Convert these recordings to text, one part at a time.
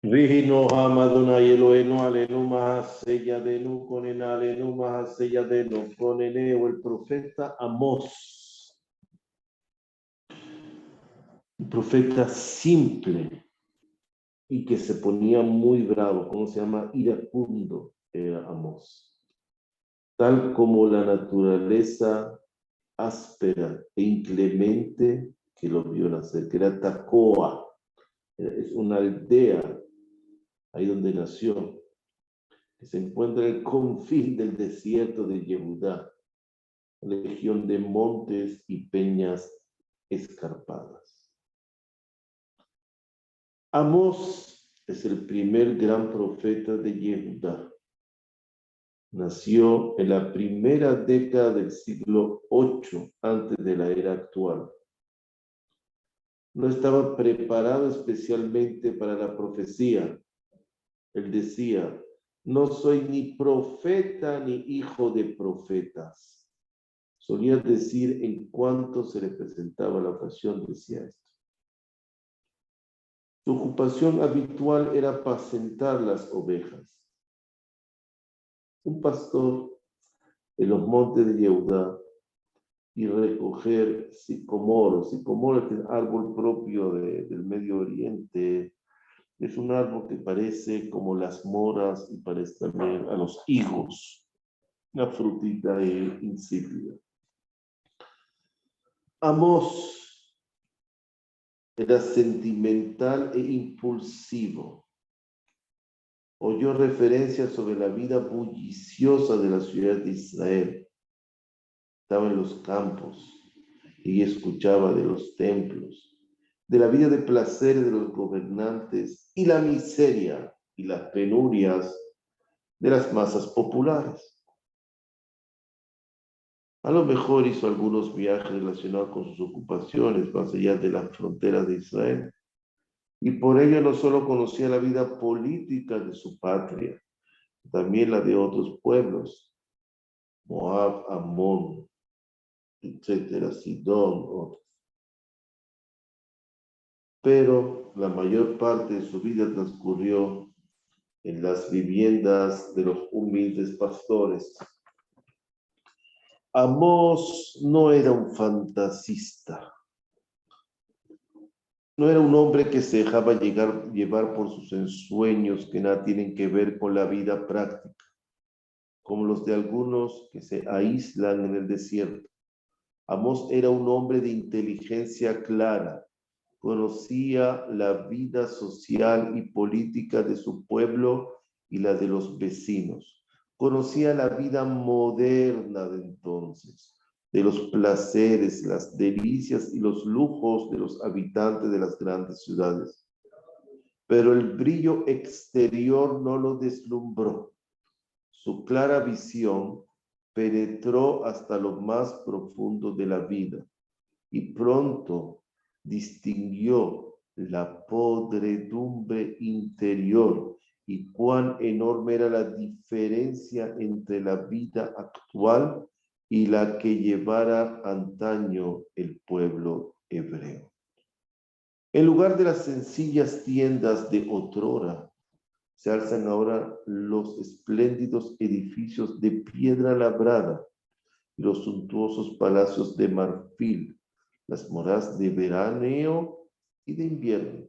Rihino Hamaduna Yeloeno Alenu Mahaseyadenu Konena Alenu Mahaseyadenu Konene o el profeta Amós, un profeta simple y que se ponía muy bravo, ¿cómo se llama? Iracundo era Amós. Tal como la naturaleza áspera e inclemente que lo vio nacer, que era Tacoa, es una aldea ahí donde nació, que se encuentra en el confín del desierto de Yehudá, región de montes y peñas escarpadas. Amós es el primer gran profeta de Yehudá. Nació en la primera década del siglo VIII antes de la era actual. No estaba preparado especialmente para la profecía. Él decía: no soy ni profeta ni hijo de profetas. Solía decir en cuanto se le presentaba la ocasión, decía esto. Su ocupación habitual era apacentar las ovejas. Un pastor en los montes de Yehudá y recoger sicomoro. Sicomoro es el árbol propio del Medio Oriente. Es un árbol que parece como las moras y parece también a los higos, una frutita insípida. Amós era sentimental e impulsivo. Oyó referencias sobre la vida bulliciosa de la ciudad de Israel. Estaba en los campos y escuchaba de los templos, de la vida de placeres de los gobernantes y la miseria y las penurias de las masas populares. A lo mejor hizo algunos viajes relacionados con sus ocupaciones más allá de las fronteras de Israel. Y por ello no solo conocía la vida política de su patria, también la de otros pueblos, Moab, Amón, etcétera, Sidón, otros. Pero la mayor parte de su vida transcurrió en las viviendas de los humildes pastores. Amós no era un fantasista. No era un hombre que se dejaba llevar por sus ensueños que nada tienen que ver con la vida práctica, como los de algunos que se aíslan en el desierto. Amós era un hombre de inteligencia clara, conocía la vida social y política de su pueblo y la de los vecinos. Conocía la vida moderna de entonces, de los placeres, las delicias y los lujos de los habitantes de las grandes ciudades. Pero el brillo exterior no lo deslumbró. Su clara visión penetró hasta lo más profundo de la vida y pronto distinguió la podredumbre interior y cuán enorme era la diferencia entre la vida actual y la que llevara antaño el pueblo hebreo. En lugar de las sencillas tiendas de otrora, se alzan ahora los espléndidos edificios de piedra labrada y los suntuosos palacios de marfil, las moradas de veraneo y de invierno,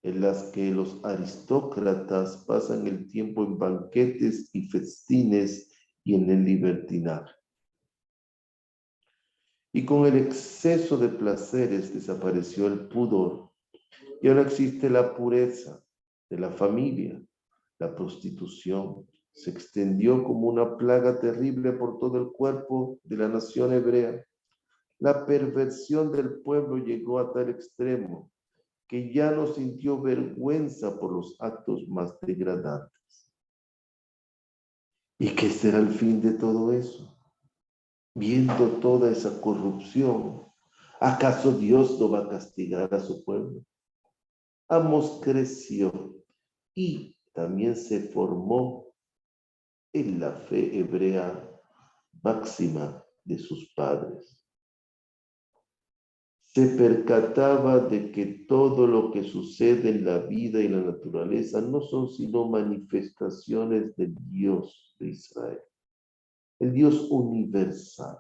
en las que los aristócratas pasan el tiempo en banquetes y festines y en el libertinaje. Y con el exceso de placeres desapareció el pudor, y ahora existe la pureza de la familia. La prostitución se extendió como una plaga terrible por todo el cuerpo de la nación hebrea. La perversión del pueblo llegó a tal extremo que ya no sintió vergüenza por los actos más degradantes. ¿Y qué será el fin de todo eso? Viendo toda esa corrupción, ¿acaso Dios no va a castigar a su pueblo? Amós creció y también se formó en la fe hebrea máxima de sus padres. se percataba de que todo lo que sucede en la vida y la naturaleza no son sino manifestaciones del Dios de Israel, el Dios universal.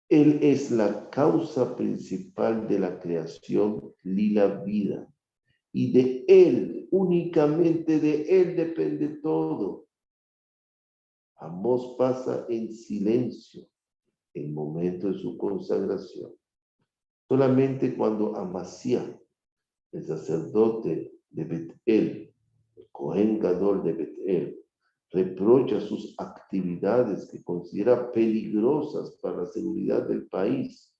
Él es la causa principal de la creación y la vida. Y de Él, únicamente de Él depende todo. Amós pasa en silencio el momento de su consagración. Solamente cuando Amasía, el sacerdote de Bet-El, el Cohen Gadol de Bet-El, reprocha sus actividades que considera peligrosas para la seguridad del país,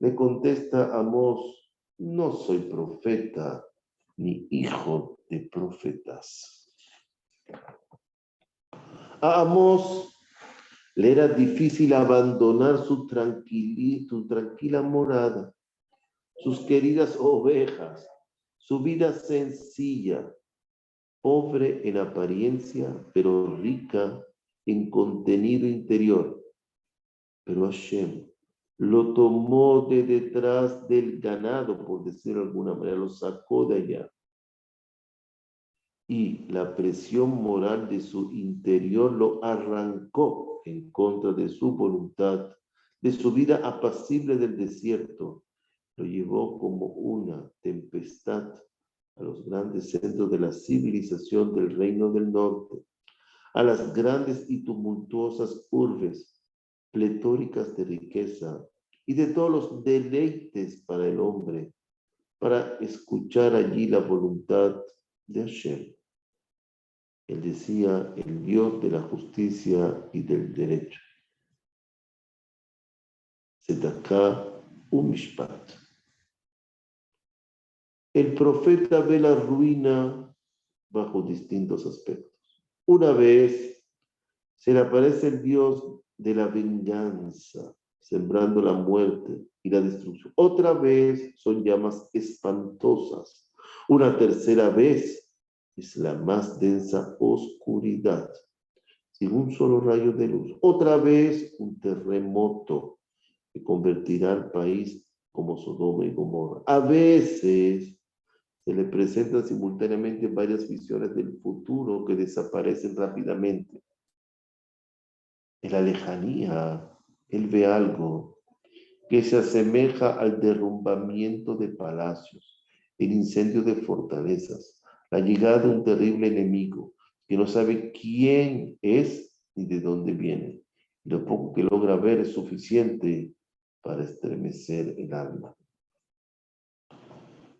le contesta Amós: no soy profeta ni hijo de profetas. A Amós le era difícil abandonar su tranquila morada, sus queridas ovejas, su vida sencilla, pobre en apariencia, pero rica en contenido interior. Pero Hashem lo tomó de detrás del ganado, por decirlo de alguna manera, lo sacó de allá. Y la presión moral de su interior lo arrancó en contra de su voluntad, de su vida apacible del desierto. Lo llevó como una tempestad a los grandes centros de la civilización del reino del norte, a las grandes y tumultuosas urbes, pletóricas de riqueza y de todos los deleites para el hombre, para escuchar allí la voluntad de Hashem. Él decía: el Dios de la justicia y del derecho. Tzedakah u'mishpat. El profeta ve la ruina bajo distintos aspectos. Una vez se le aparece el Dios de la venganza, sembrando la muerte y la destrucción. Otra vez son llamas espantosas. Una tercera vez es la más densa oscuridad, sin un solo rayo de luz. Otra vez un terremoto que convertirá al país como Sodoma y Gomorra. A veces se le presentan simultáneamente varias visiones del futuro que desaparecen rápidamente. En la lejanía, él ve algo que se asemeja al derrumbamiento de palacios, el incendio de fortalezas, la llegada de un terrible enemigo que no sabe quién es ni de dónde viene. Lo poco que logra ver es suficiente para estremecer el alma.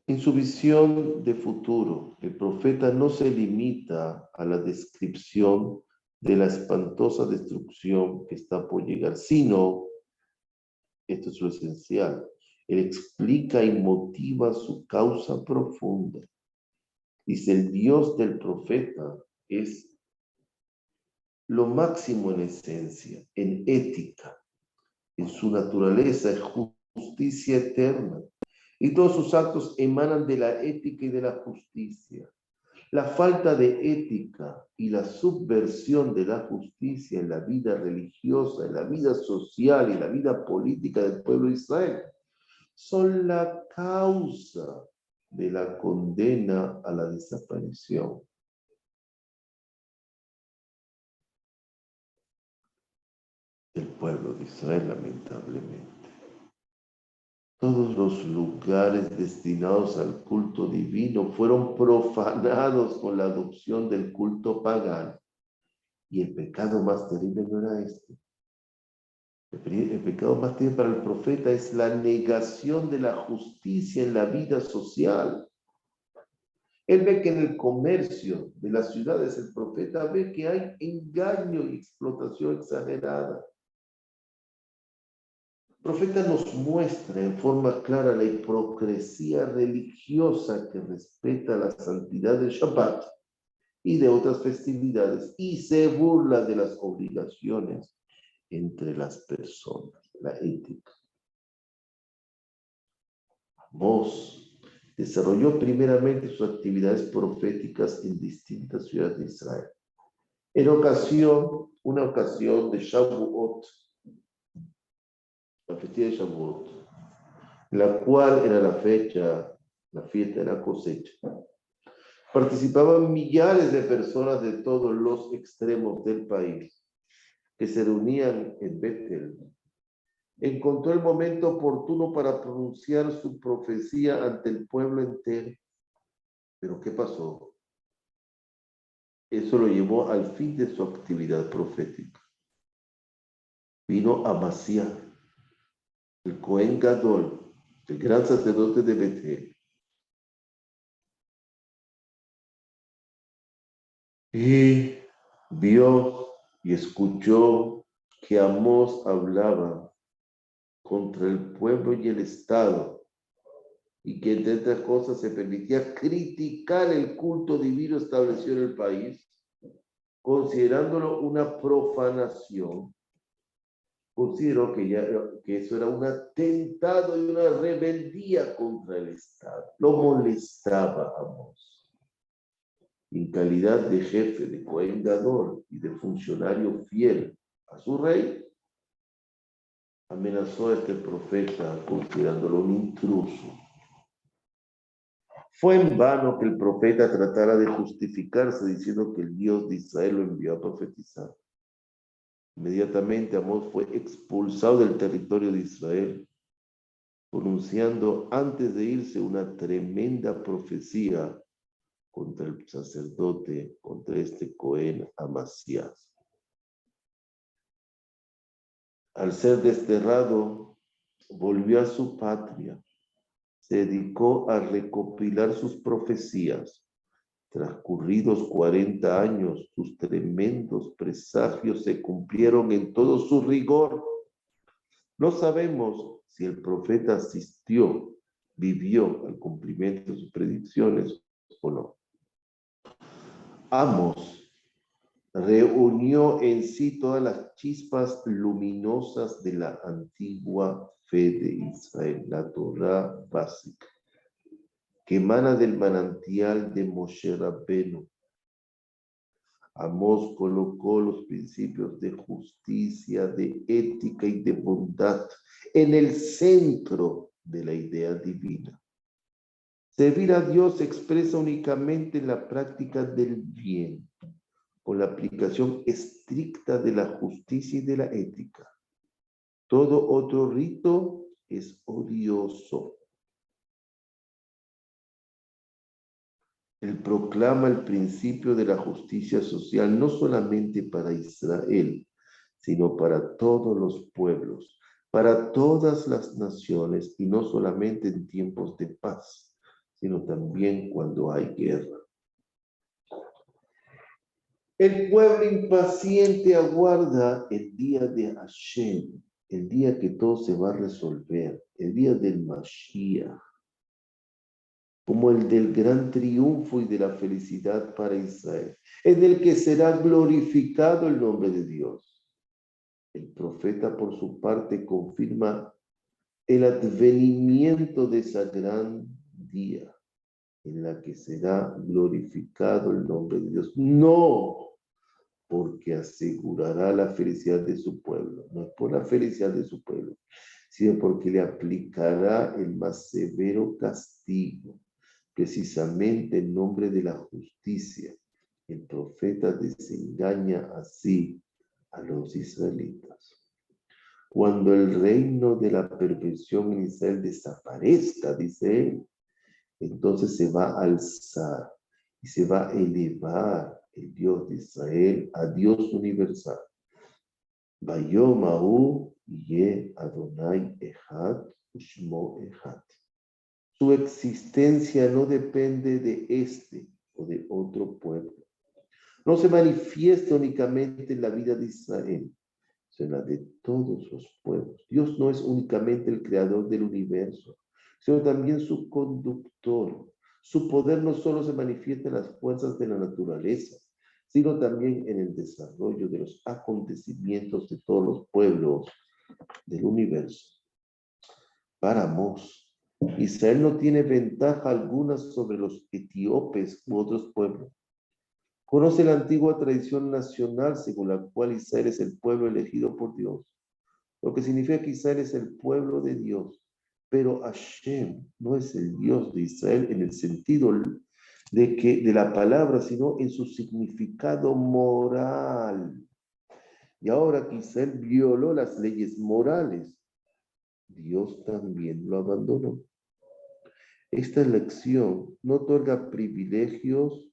En su visión de futuro, el profeta no se limita a la descripción de la espantosa destrucción que está por llegar, sino, esto es lo esencial, él explica y motiva su causa profunda. Dice: el Dios del profeta es lo máximo en esencia, en ética, en su naturaleza, es justicia eterna. Y todos sus actos emanan de la ética y de la justicia. La falta de ética y la subversión de la justicia en la vida religiosa, en la vida social y en la vida política del pueblo de Israel son la causa de la condena a la desaparición. Del pueblo de Israel, lamentablemente. Todos los lugares destinados al culto divino fueron profanados con la adopción del culto pagano. Y el pecado más terrible no era este. El pecado más terrible para el profeta es la negación de la justicia en la vida social. Él ve que en el comercio de las ciudades, el profeta ve que hay engaño y explotación exagerada. El profeta nos muestra en forma clara la hipocresía religiosa que respeta la santidad del Shabbat y de otras festividades y se burla de las obligaciones entre las personas, la ética. Amós desarrolló primeramente sus actividades proféticas en distintas ciudades de Israel. En una ocasión de Shavuot, la festividad de Shavuot, la cual era la fiesta de la cosecha. Participaban millares de personas de todos los extremos del país que se reunían en Betel. Encontró el momento oportuno para pronunciar su profecía ante el pueblo entero. ¿Pero qué pasó? Eso lo llevó al fin de su actividad profética. Vino Amasías, el Cohen Gadol, el gran sacerdote de Betel, y vio y escuchó que Amós hablaba contra el pueblo y el Estado, y que entre otras cosas se permitía criticar el culto divino establecido en el país, considerándolo una profanación. Consideró que eso era un atentado y una rebeldía contra el Estado. Lo molestaba a Amós. En calidad de jefe de Cohen Gadol y de funcionario fiel a su rey, amenazó a este profeta considerándolo un intruso. Fue en vano que el profeta tratara de justificarse diciendo que el Dios de Israel lo envió a profetizar. Inmediatamente Amós fue expulsado del territorio de Israel, pronunciando antes de irse una tremenda profecía contra el sacerdote, contra este Cohen Amasías. Al ser desterrado, volvió a su patria, se dedicó a recopilar sus profecías. Transcurridos 40 años, sus tremendos presagios se cumplieron en todo su rigor. No sabemos si el profeta asistió, vivió al cumplimiento de sus predicciones o no. Amós reunió en sí todas las chispas luminosas de la antigua fe de Israel, la Torá básica, que emana del manantial de Moshe Rabbenu. Amós colocó los principios de justicia, de ética y de bondad en el centro de la idea divina. Servir a Dios se expresa únicamente en la práctica del bien, con la aplicación estricta de la justicia y de la ética. Todo otro rito es odioso. Él proclama el principio de la justicia social no solamente para Israel, sino para todos los pueblos, para todas las naciones, y no solamente en tiempos de paz, sino también cuando hay guerra. El pueblo impaciente aguarda el día de Hashem, el día que todo se va a resolver, el día del Mashiach, como el del gran triunfo y de la felicidad para Israel, en el que será glorificado el nombre de Dios. El profeta, por su parte, confirma el advenimiento de ese gran día, en la que será glorificado el nombre de Dios. No porque asegurará la felicidad de su pueblo, no es por la felicidad de su pueblo, sino porque le aplicará el más severo castigo, precisamente en nombre de la justicia. El profeta desengaña así a los israelitas. Cuando el reino de la perversión en Israel desaparezca, dice él, entonces se va a alzar y se va a elevar el Dios de Israel a Dios universal. Vayomahu ye Adonai Echad Ushmo Echad. Su existencia no depende de este o de otro pueblo. No se manifiesta únicamente en la vida de Israel, sino en la de todos los pueblos. Dios no es únicamente el creador del universo, sino también su conductor. Su poder no solo se manifiesta en las fuerzas de la naturaleza, sino también en el desarrollo de los acontecimientos de todos los pueblos del universo. Para Amós, Israel no tiene ventaja alguna sobre los etíopes u otros pueblos. Conoce la antigua tradición nacional según la cual Israel es el pueblo elegido por Dios, lo que significa que Israel es el pueblo de Dios, Pero Hashem no es el Dios de Israel en el sentido de la palabra, sino en su significado moral. Y ahora que Israel violó las leyes morales, Dios también lo abandonó. Esta elección no otorga privilegios,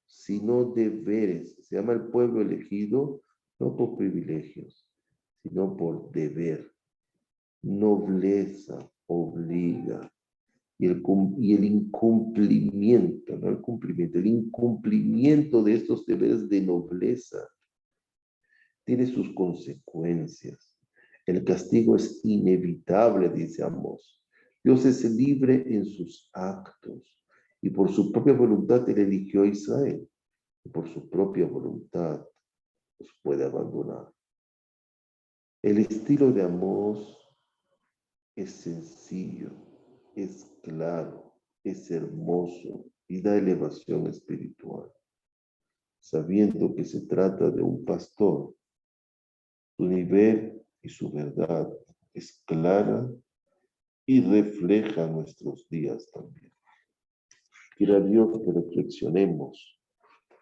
sino deberes. Se llama el pueblo elegido no por privilegios, sino por deber. Nobleza obliga. Y el incumplimiento, no el cumplimiento, el incumplimiento de estos deberes de nobleza tiene sus consecuencias. El castigo es inevitable, dice Amós. Dios es libre en sus actos y por su propia voluntad él eligió a Israel. Y por su propia voluntad los puede abandonar. El estilo de Amós es sencillo, es claro, es hermoso y da elevación espiritual. Sabiendo que se trata de un pastor, su nivel y su verdad es clara y refleja nuestros días también. Quiera Dios que reflexionemos,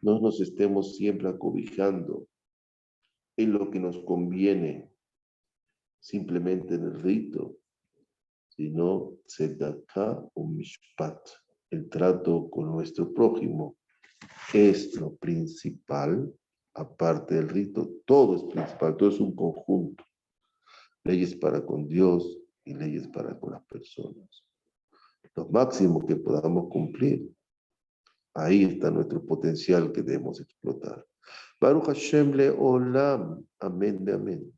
no nos estemos siempre acobijando en lo que nos conviene, simplemente en el rito, sino tzedakah o mishpat. El trato con nuestro prójimo es lo principal, aparte del rito, todo es principal, todo es un conjunto. Leyes para con Dios y leyes para con las personas. Lo máximo que podamos cumplir. Ahí está nuestro potencial que debemos explotar. Baruch Hashem le olam. Amén de amén.